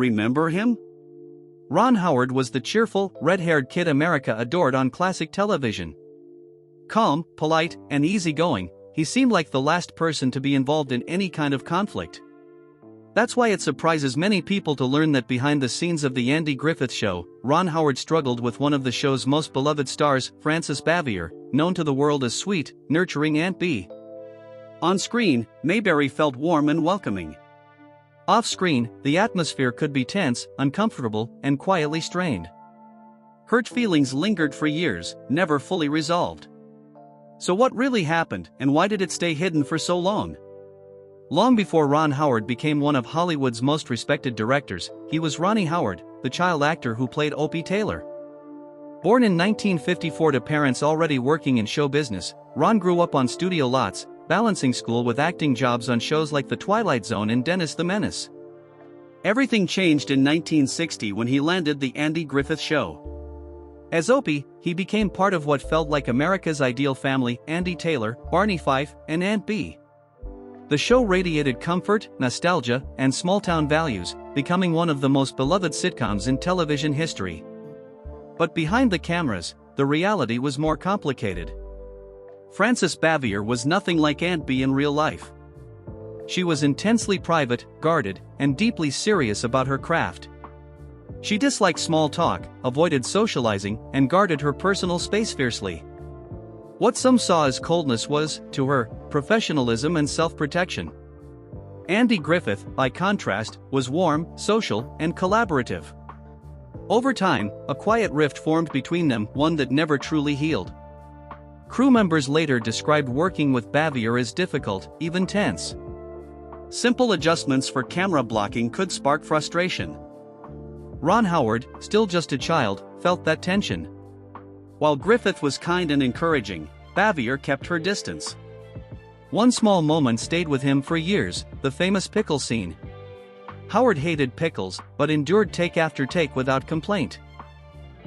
remember him? Ron Howard was the cheerful, red-haired kid America adored on classic television. Calm, polite, and easygoing, he seemed like the last person to be involved in any kind of conflict. That's why it surprises many people to learn that behind the scenes of the Andy Griffith Show, Ron Howard struggled with one of the show's most beloved stars, Frances Bavier, known to the world as sweet, nurturing Aunt Bee. On screen, Mayberry felt warm and welcoming. Off-screen, the atmosphere could be tense, uncomfortable, and quietly strained. Hurt feelings lingered for years, never fully resolved. So what really happened, and why did it stay hidden for so long? Long before Ron Howard became one of Hollywood's most respected directors, he was Ronnie Howard, the child actor who played Opie Taylor. Born in 1954 to parents already working in show business, Ron grew up on studio lots, balancing school with acting jobs on shows like The Twilight Zone and Dennis the Menace. Everything changed in 1960 when he landed The Andy Griffith Show. As Opie, he became part of what felt like America's ideal family: Andy Taylor, Barney Fife, and Aunt Bee. The show radiated comfort, nostalgia, and small-town values, becoming one of the most beloved sitcoms in television history. But behind the cameras, the reality was more complicated. Frances Bavier was nothing like Aunt Bee in real life. She was intensely private, guarded, and deeply serious about her craft. She disliked small talk, avoided socializing, and guarded her personal space fiercely. What some saw as coldness was, to her, professionalism and self-protection. Andy Griffith, by contrast, was warm, social, and collaborative. Over time, a quiet rift formed between them, one that never truly healed. Crew members later described working with Bavier as difficult, even tense. Simple adjustments for camera blocking could spark frustration. Ron Howard, still just a child, felt that tension. While Griffith was kind and encouraging, Bavier kept her distance. One small moment stayed with him for years: the famous pickle scene. Howard hated pickles, but endured take after take without complaint.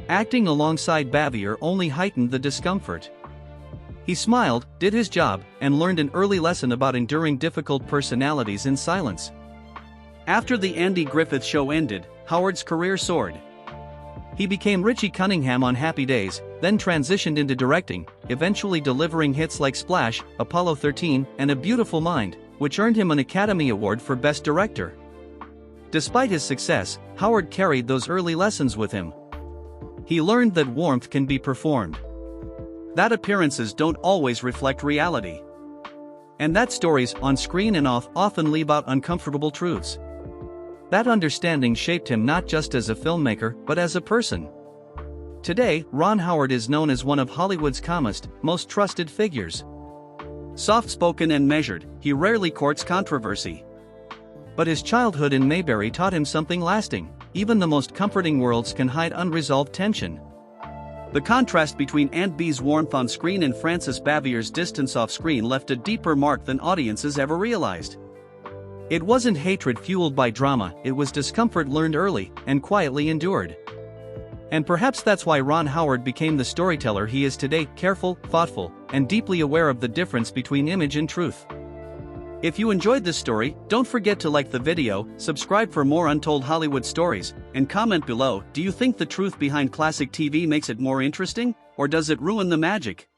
Acting alongside Bavier only heightened the discomfort. He smiled, did his job, and learned an early lesson about enduring difficult personalities in silence. After the Andy Griffith Show ended, Howard's career soared. He became Richie Cunningham on Happy Days, then transitioned into directing, eventually delivering hits like Splash, Apollo 13, and A Beautiful Mind, which earned him an Academy Award for Best Director. Despite his success, Howard carried those early lessons with him. He learned that warmth can be performed, that appearances don't always reflect reality, and that stories, on screen and off, often leave out uncomfortable truths. That understanding shaped him not just as a filmmaker, but as a person. Today, Ron Howard is known as one of Hollywood's calmest, most trusted figures. Soft-spoken and measured, he rarely courts controversy. But his childhood in Mayberry taught him something lasting: even the most comforting worlds can hide unresolved tension. The contrast between Aunt Bee's warmth on screen and Frances Bavier's distance off-screen left a deeper mark than audiences ever realized. It wasn't hatred fueled by drama, it was discomfort learned early, and quietly endured. And perhaps that's why Ron Howard became the storyteller he is today: careful, thoughtful, and deeply aware of the difference between image and truth. If you enjoyed this story, don't forget to like the video, subscribe for more untold Hollywood stories, and comment below: do you think the truth behind classic TV makes it more interesting, or does it ruin the magic?